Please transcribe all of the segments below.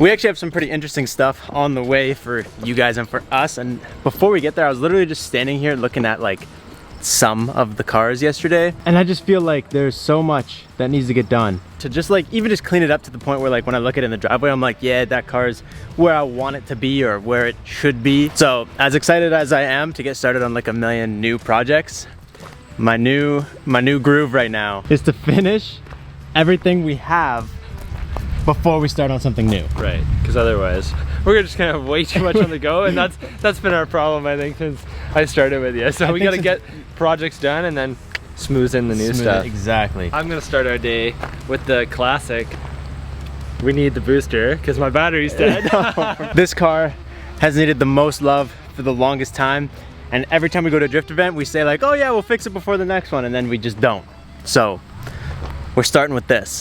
We actually have some pretty interesting stuff on the way for you guys and for us. And before we get there, I was literally just standing here looking at like some of the cars yesterday. And I just feel like there's so much that needs to get done to just like, even just clean it up to the point where like when I look at it in the driveway, I'm like, yeah, that car's where I want it to be or where it should be. So as excited as I am to get started on like a million new projects, my new groove right now is to finish everything we have before we start on something new. Right, because otherwise we're just gonna have way too much on the go, and that's been our problem, I think, since I started with you. So we gotta get projects done and then smooth in the new stuff. Exactly. I'm gonna start our day with the classic. We need the booster because my battery's dead. This car has needed the most love for the longest time, and every time we go to a drift event, we say like, oh yeah, we'll fix it before the next one, and then we just don't. So we're starting with this.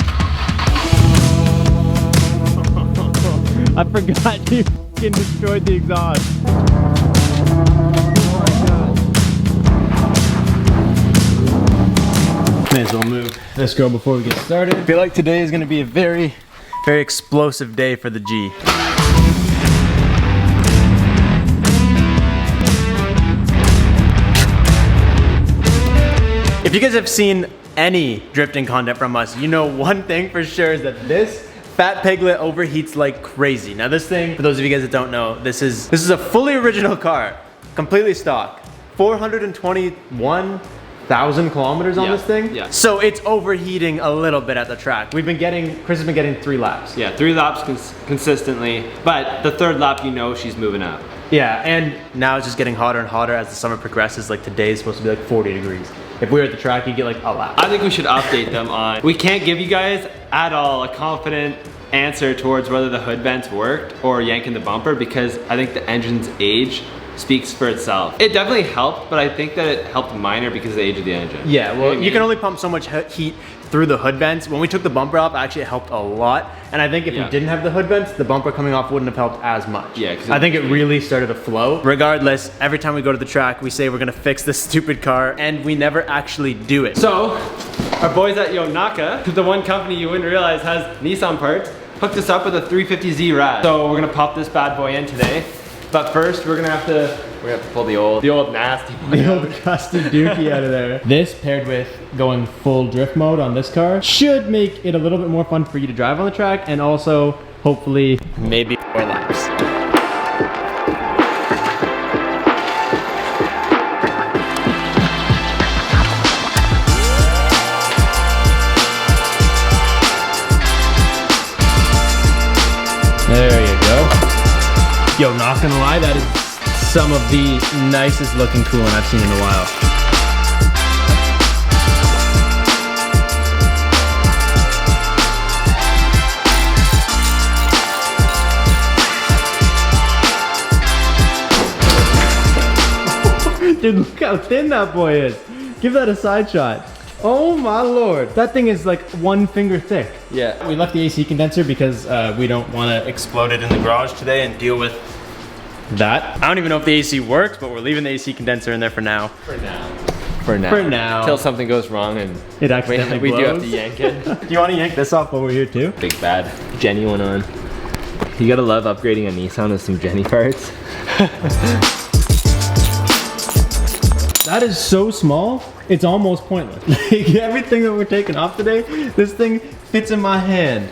I forgot you fucking destroyed the exhaust. May as well move this girl before we get started. I feel like today is gonna be a very, very explosive day for the G. If you guys have seen any drifting content from us, you know one thing for sure is that this Fat Piglet overheats like crazy. Now this thing, for those of you guys that don't know, this is a fully original car, completely stock. 421,000 kilometers on this thing. Yeah. So it's overheating a little bit at the track. Chris has been getting 3 laps. Yeah, 3 laps consistently, but the 3rd lap, you know she's moving up. Yeah, and now it's just getting hotter and hotter as the summer progresses. Like today is supposed to be like 40 degrees. If we were at the track, you'd get like a lap. I think we should update them on, we can't give you guys at all a confident answer towards whether the hood vents worked or yanking the bumper, because I think the engine's age speaks for itself. It definitely helped, but I think that it helped minor because of the age of the engine. Yeah, well, you can only pump so much heat through the hood vents. When we took the bumper off, actually it helped a lot. And I think if we didn't have the hood vents, the bumper coming off wouldn't have helped as much. Yeah, I think it really started to flow. Regardless, every time we go to the track, we say we're gonna fix this stupid car, and we never actually do it. So, our boys at Yonaka, the one company you wouldn't realize has Nissan parts, hooked us up with a 350Z rad. So we're gonna pop this bad boy in today. But first, we're gonna have to pull the old nasty one. The old crusty dookie out of there. This paired with going full drift mode on this car should make it a little bit more fun for you to drive on the track, and also hopefully maybe more laps. there you go. Yo, not gonna lie, that is some of the nicest looking coolant I've seen in a while. Dude, look how thin that boy is. Give that a side shot. Oh my lord. That thing is like 1 finger thick. Yeah. We left the AC condenser because we don't want to explode it in the garage today and deal with that. I don't even know if the AC works, but we're leaving the AC condenser in there for now. For now. For now. Till something goes wrong and it accidentally we do have blows. to yank it. Do you want to yank this off while we're here too? Big bad Jenny one on. You gotta love upgrading a Nissan with some Jenny parts. That is so small, it's almost pointless. Like everything that we're taking off today, this thing fits in my hand.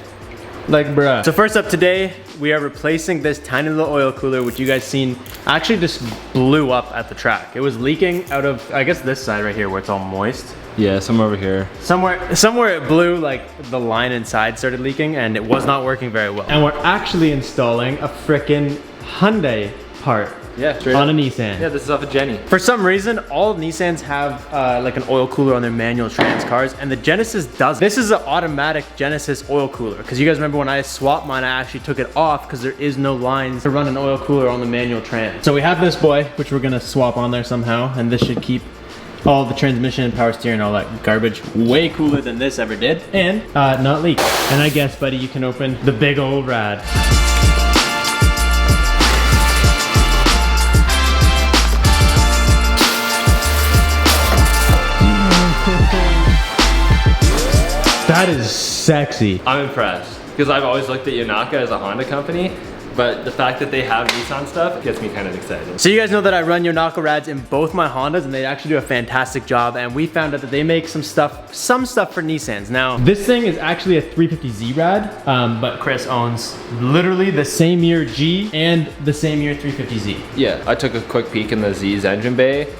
Like bruh. So first up today, we are replacing this tiny little oil cooler, which you guys seen actually just blew up at the track. It was leaking out of, I guess this side right here where it's all moist. Yeah, somewhere over here. Somewhere it blew, like the line inside started leaking and it was not working very well. And we're actually installing a frickin' Hyundai part. Yeah, straight on up. a Nissan. Yeah, this is off of Jenny. For some reason, all Nissans have like an oil cooler on their manual trans cars, and the Genesis doesn't. This is an automatic Genesis oil cooler, because you guys remember when I swapped mine, I actually took it off because there is no lines to run an oil cooler on the manual trans. So we have this boy, which we're gonna swap on there somehow, and this should keep all the transmission, power steering, all that garbage way cooler than this ever did, and not leak. And I guess, buddy, you can open the big old rad. That is sexy. I'm impressed. because I've always looked at Yonaka as a Honda company, but the fact that they have Nissan stuff gets me kind of excited. So you guys know that I run Yonaka rads in both my Hondas, and they actually do a fantastic job, and we found out that they make some stuff for Nissans. Now, this thing is actually a 350Z rad, but Chris owns literally the same year G and the same year 350Z. Yeah, I took a quick peek in the Z's engine bay,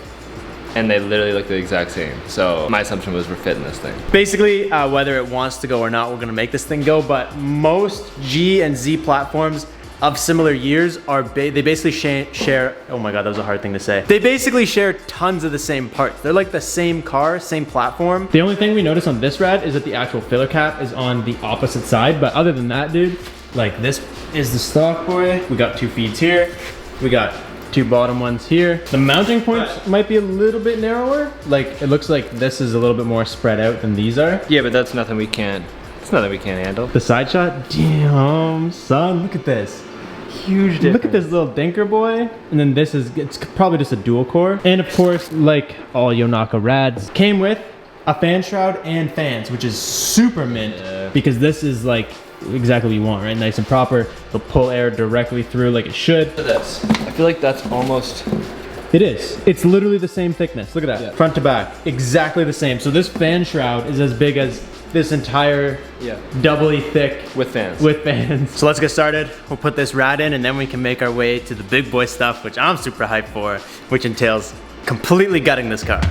and they literally look the exact same. So my assumption was we're fitting this thing. Basically, whether it wants to go or not, we're gonna make this thing go, but most G and Z platforms of similar years they basically share, oh my God, that was a hard thing to say. They basically share tons of the same parts. They're like the same car, same platform. The only thing we notice on this rad is that the actual filler cap is on the opposite side, but other than that, dude, like this is the stock boy. We got 2 feeds here. We got 2 bottom ones here. The mounting points might be a little bit narrower. Like, it looks like this is a little bit more spread out than these are. Yeah, but that's nothing we can't, it's nothing we can't handle. The side shot, damn, son, look at this. Huge difference. Look at this little dinker boy. And then this is, it's probably just a dual core. And of course, like all Yonaka rads, came with a fan shroud and fans, which is super mint because this is like exactly what you want, right? Nice and proper. It'll pull air directly through like it should. Look at this. I feel like that's almost... It is. It's literally the same thickness. Look at that. Yeah. Front to back. Exactly the same. So this fan shroud is as big as this entire doubly thick with fans. With fans. So let's get started. We'll put this rad in and then we can make our way to the big boy stuff, which I'm super hyped for, which entails completely gutting this car.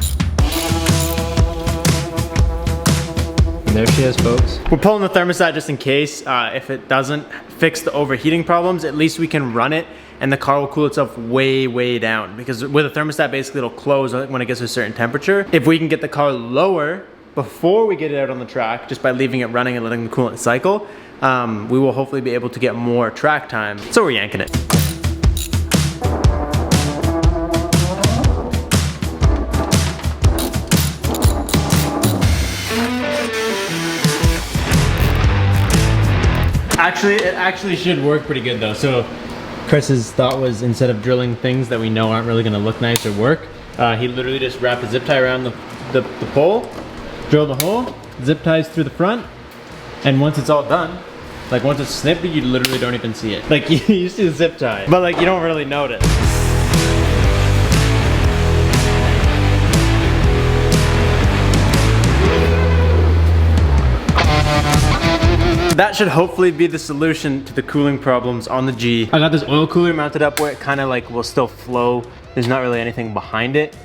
And there she is, folks. We're pulling the thermostat just in case. If it doesn't fix the overheating problems, at least we can run it and the car will cool itself way, way down. Because with a thermostat, basically it'll close when it gets to a certain temperature. If we can get the car lower before we get it out on the track, just by leaving it running and letting the coolant cycle, we will hopefully be able to get more track time. So we're yanking it. It actually should work pretty good though. So Chris's thought was, instead of drilling things that we know aren't really gonna look nice or work, he literally just wrapped a zip tie around the pole, drilled a hole, zip ties through the front, and once it's all done, like once it's snipped, you literally don't even see it. Like you see the zip tie, but like you don't really notice. That should hopefully be the solution to the cooling problems on the G. I got this oil cooler mounted up where it kind of like will still flow. There's not really anything behind it.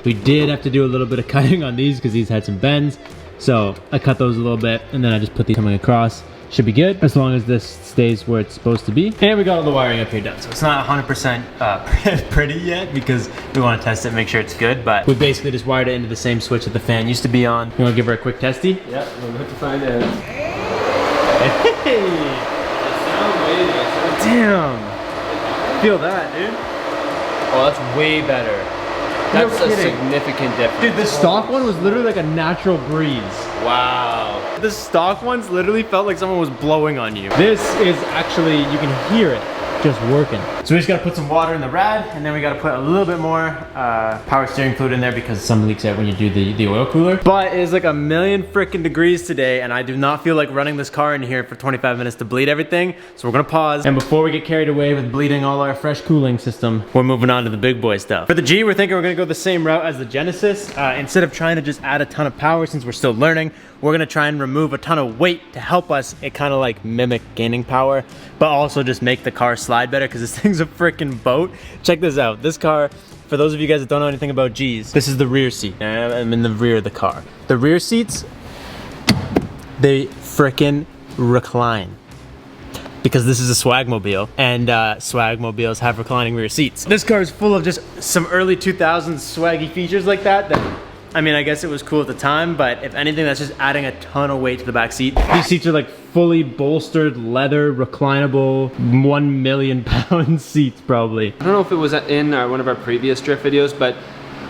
We did have to do a little bit of cutting on these because these had some bends. So I cut those a little bit and then I just put these coming across. Should be good as long as this stays where it's supposed to be. And we got all the wiring up here done. So it's not 100% pretty yet because we want to test it, make sure it's good. But we basically just wired it into the same switch that the fan used to be on. You want to give her a quick testy? Yeah, we're about to find out. Hey! Damn! Feel that, dude. Oh, that's way better. That's a significant difference. Dude, the stock one was literally like a natural breeze. Wow. The stock ones literally felt like someone was blowing on you. This is actually, you can hear it just working. So we just gotta put some water in the rad, and then we gotta put a little bit more power steering fluid in there because some leaks out when you do the oil cooler. But it is like a million freaking degrees today, and I do not feel like running this car in here for 25 minutes to bleed everything. So we're gonna pause. And before we get carried away with bleeding all our fresh cooling system, we're moving on to the big boy stuff. For the G, we're thinking we're gonna go the same route as the Genesis. Instead of trying to just add a ton of power, since we're still learning, we're gonna try and remove a ton of weight to help us it kind of like mimic gaining power, but also just make the car slide better because this thing's a freaking boat. Check this out. This car, for those of you guys that don't know anything about G's, this is the rear seat. I'm in the rear of the car. The rear seats, they freaking recline. Because this is a swagmobile, and swagmobiles have reclining rear seats. This car is full of just some early 2000s swaggy features like that I mean, I guess it was cool at the time, but if anything, that's just adding a ton of weight to the back seat. These seats are like fully bolstered, leather, reclinable, 1 million pound seats probably. I don't know if it was in one of our previous drift videos, but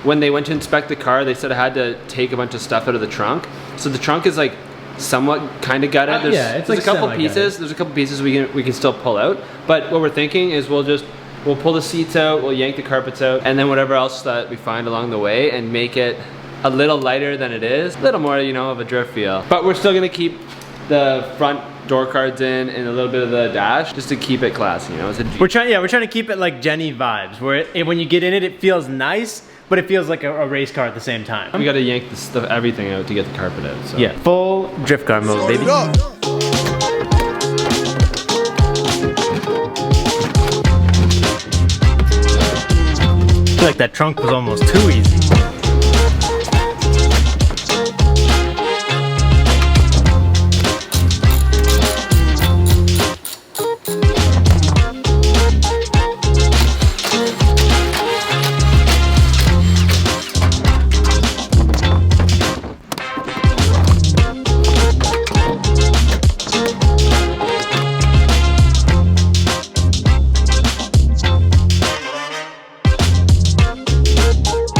when they went to inspect the car, they said I had to take a bunch of stuff out of the trunk. So the trunk is like somewhat kind of gutted. There's like a couple pieces. There's a couple pieces we can still pull out. But what we're thinking is we'll pull the seats out, we'll yank the carpets out, and then whatever else that we find along the way, and make it a little lighter than it is, a little more, you know, of a drift feel. But we're still gonna keep the front door cards in and a little bit of the dash just to keep it classy, you know? It's a G. We're trying to keep it like Jenny vibes, where when you get in it, it feels nice, but it feels like a race car at the same time. We gotta yank the stuff, everything out to get the carpet out, so. Yeah, full drift car mode, baby. I feel like that trunk was almost too easy.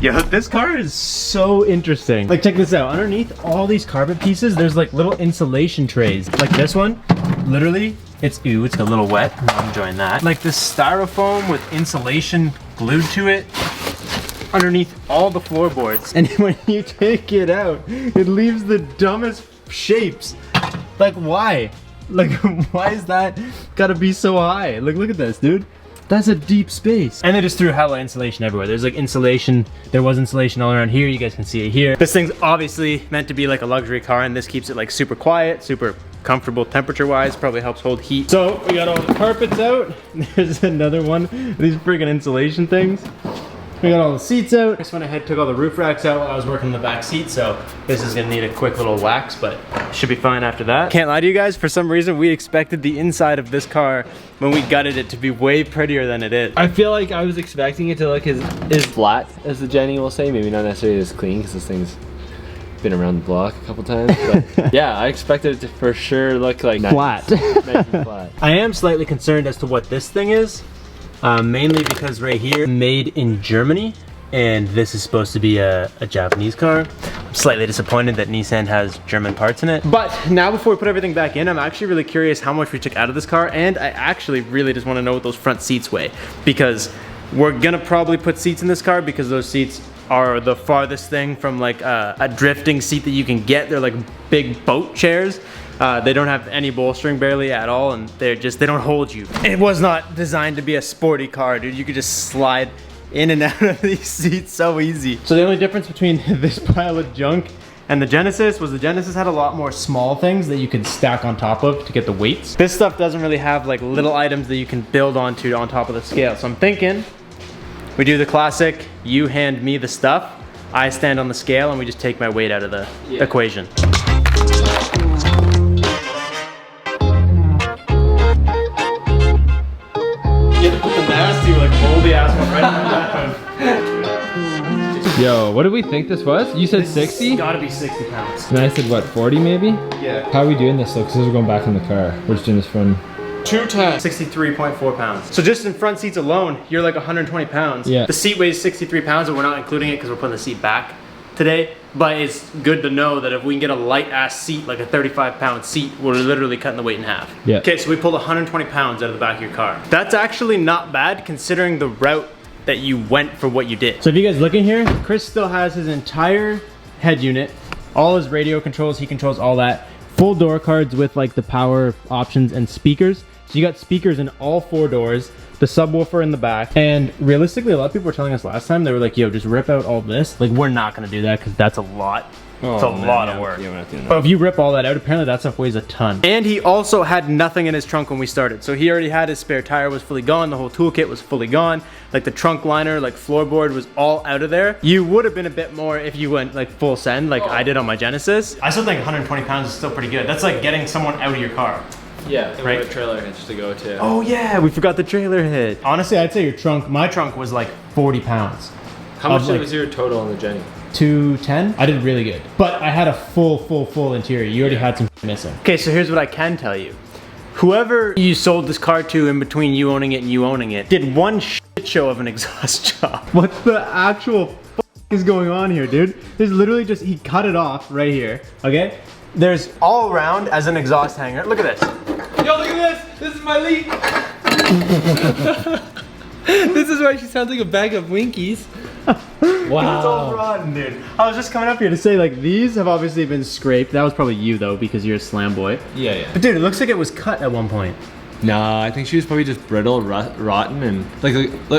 Yo, this car is so interesting. Like, check this out. Underneath all these carpet pieces, there's like little insulation trays. Like this one, literally, it's got a little wet. I'm not enjoying that. Like this styrofoam with insulation glued to it underneath all the floorboards. And when you take it out, it leaves the dumbest shapes. Like, why? Like, why is that gotta be so high? Like, look at this, dude. That's a deep space. And they just threw hella insulation everywhere. There's like insulation, there was insulation all around here. You guys can see it here. This thing's obviously meant to be like a luxury car, and this keeps it like super quiet, super comfortable temperature wise, probably helps hold heat. So we got all the carpets out. There's another one of these freaking insulation things. We got all the seats out. I just went ahead, took all the roof racks out while I was working in the back seat, so this is gonna need a quick little wax, but should be fine after that. Can't lie to you guys, for some reason we expected the inside of this car when we gutted it to be way prettier than it is. I feel like I was expecting it to look as flat as the Jenny will say, maybe not necessarily as clean because this thing's been around the block a couple times, but yeah, I expected it to for sure look like flat. Nice and flat. I am slightly concerned as to what this thing is. Mainly because right here, made in Germany, and this is supposed to be a Japanese car. I'm slightly disappointed that Nissan has German parts in it. But now before we put everything back in, I'm actually really curious how much we took out of this car, and I actually really just want to know what those front seats weigh, because we're gonna probably put seats in this car because those seats are the farthest thing from like a drifting seat that you can get. They're like big boat chairs. They don't have any bolstering barely at all, and they don't hold you. It was not designed to be a sporty car, dude. You could just slide in and out of these seats so easy. So the only difference between this pile of junk and the Genesis was the Genesis had a lot more small things that you could stack on top of to get the weights. This stuff doesn't really have like little items that you can build onto on top of the scale. So I'm thinking we do the classic, you hand me the stuff, I stand on the scale, and we just take my weight out of the equation. Like moldy ass one right in my Yo, what did we think this was? You said 60? It's gotta be 60 pounds. And I said what, 40 maybe? Yeah. How are we doing this though? Because we're going back in the car. We're just doing this from 210. 63.4 pounds. So just in front seats alone, you're like 120 pounds. Yeah. The seat weighs 63 pounds, but we're not including it because we're putting the seat back today. But it's good to know that if we can get a light ass seat, like a 35-pound seat, we're literally cutting the weight in half. Yeah. Okay, so we pulled 120 pounds out of the back of your car. That's actually not bad considering the route that you went for what you did. So if you guys look in here, Chris still has his entire head unit, all his radio controls, he controls all that. Full door cards with like the power options and speakers. So you got speakers in all 4 doors, the subwoofer in the back, and realistically, a lot of people were telling us last time, they were like, yo, just rip out all this. Like, we're not gonna do that because that's a lot. It's a lot of work. But if you rip all that out, apparently that stuff weighs a ton. And he also had nothing in his trunk when we started. So he already had his spare tire was fully gone, the whole toolkit was fully gone, like the trunk liner, like floorboard was all out of there. You would have been a bit more if you went like full send, like I did on my Genesis. I still think 120 pounds is still pretty good. That's like getting someone out of your car. Yeah, right. A trailer hitch to go to. Oh yeah, we forgot the trailer hitch. Honestly, I'd say your trunk, my trunk was like 40 pounds. How much was your total on the Jenny? 210. I did really good. But I had a full interior. You already had some missing. Okay, so here's what I can tell you. Whoever you sold this car to in between you owning it and you owning it did one shit show of an exhaust job. What the actual is going on here, dude? There's literally just, he cut it off right here, okay? There's all around as an exhaust hanger. Look at this. Yo, look at this! This is my leak! This is why she sounds like a bag of Winkies. It's all rotten, dude. I was just coming up here to say, like, these have obviously been scraped. That was probably you, though, because you're a slam boy. Yeah. But dude, it looks like it was cut at one point. No, I think she was probably just brittle, rotten, and like.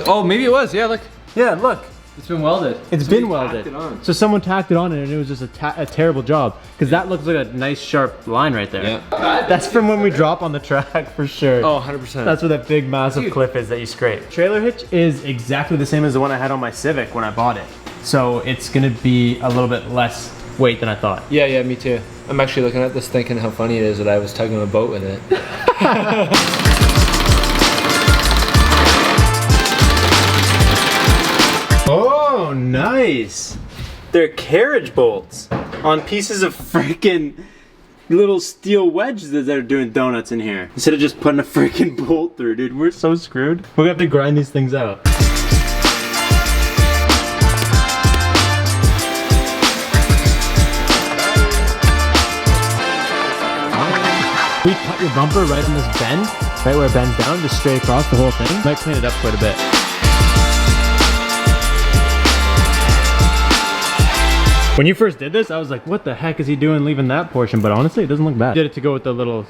Oh, maybe it was. Yeah, look. Yeah, look. It's been welded. It's been welded. Tacked it on. So someone tacked it on and it was just a terrible job. Because that looks like a nice sharp line right there. Yeah. That's from when we drop on the track for sure. Oh, 100%. That's where that big massive clip is that you scrape. Trailer hitch is exactly the same as the one I had on my Civic when I bought it. So it's gonna be a little bit less weight than I thought. Yeah, me too. I'm actually looking at this thinking how funny it is that I was tugging a boat with it. Oh, nice. They're carriage bolts on pieces of freaking little steel wedges that are doing donuts in here. Instead of just putting a freaking bolt through, dude. We're so screwed. We're gonna have to grind these things out. We cut your bumper right in this bend, right where it bends down, just straight across the whole thing. Might clean it up quite a bit. When you first did this, I was like, what the heck is he doing leaving that portion? But honestly, it doesn't look bad. Did it to go with the little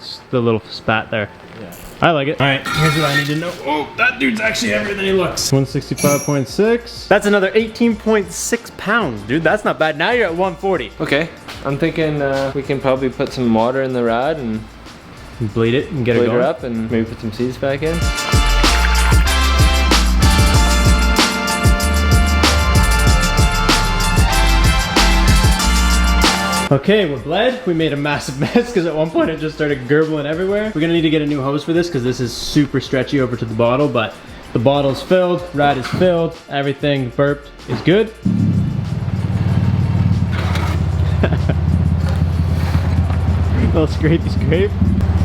spat there. Yeah. I like it. All right, here's what I need to know. Oh, that dude's actually heavier than he looks. 165.6. That's another 18.6 pounds, dude. That's not bad. Now you're at 140. Okay. I'm thinking we can probably put some water in the rod and bleed it and get it bleed going. her up and maybe put some seeds back in. Okay, we're bled. We made a massive mess because at one point it just started gurgling everywhere. We're gonna need to get a new hose for this because this is super stretchy over to the bottle, but the bottle's filled, rod is filled, everything burped is good. Little scrapey scrape.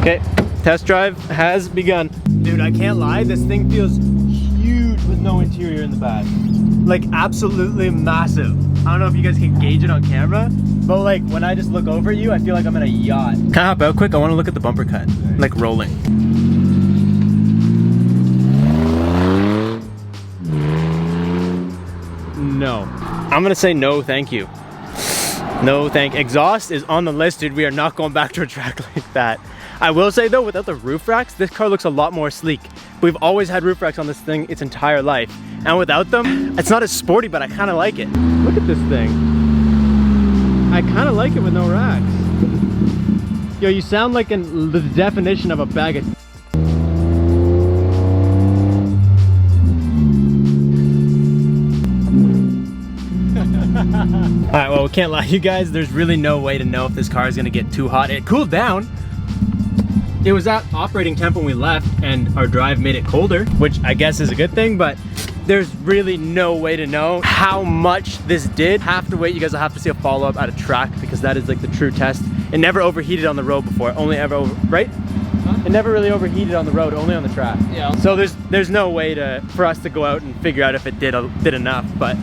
Okay, test drive has begun. Dude, I can't lie, this thing feels huge with no interior in the back. Like absolutely massive. I don't know if you guys can gauge it on camera, but like when I just look over at you, I feel like I'm in a yacht. Can I hop out quick? I want to look at the bumper cut, like rolling. No. I'm gonna say no, thank you. No, exhaust is on the list, dude. We are not going back to a track like that. I will say though, without the roof racks, this car looks a lot more sleek. We've always had roof racks on this thing its entire life. And without them, it's not as sporty, but I kind of like it. Look at this thing. I kind of like it with no racks. Yo, you sound like the definition of a bag of Alright, well, we can't lie to you guys. There's really no way to know if this car is going to get too hot. It cooled down. It was at operating temp when we left, and our drive made it colder, which I guess is a good thing, but there's really no way to know how much this did. Have to wait. You guys will have to see a follow-up at a track because that is like the true test. It never overheated on the road before. Only ever right? Huh? It never really overheated on the road, only on the track. Yeah. So there's no way for us to go out and figure out if it did enough, but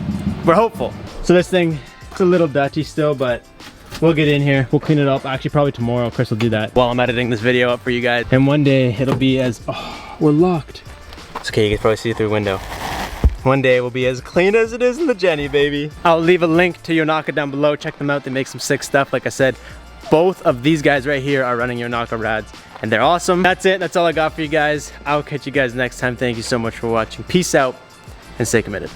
we're hopeful. So this thing, it's a little dutty still, but we'll get in here. We'll clean it up. Actually, probably tomorrow. Chris will do that while I'm editing this video up for you guys. And one day it'll be as, oh, we're locked. It's okay, you can probably see through the window. One day it will be as clean as it is in the Jenny, baby. I'll leave a link to Yonaka down below. Check them out. They make some sick stuff. Like I said, both of these guys right here are running Yonaka rads, and they're awesome. That's it. That's all I got for you guys. I'll catch you guys next time. Thank you so much for watching. Peace out and stay committed.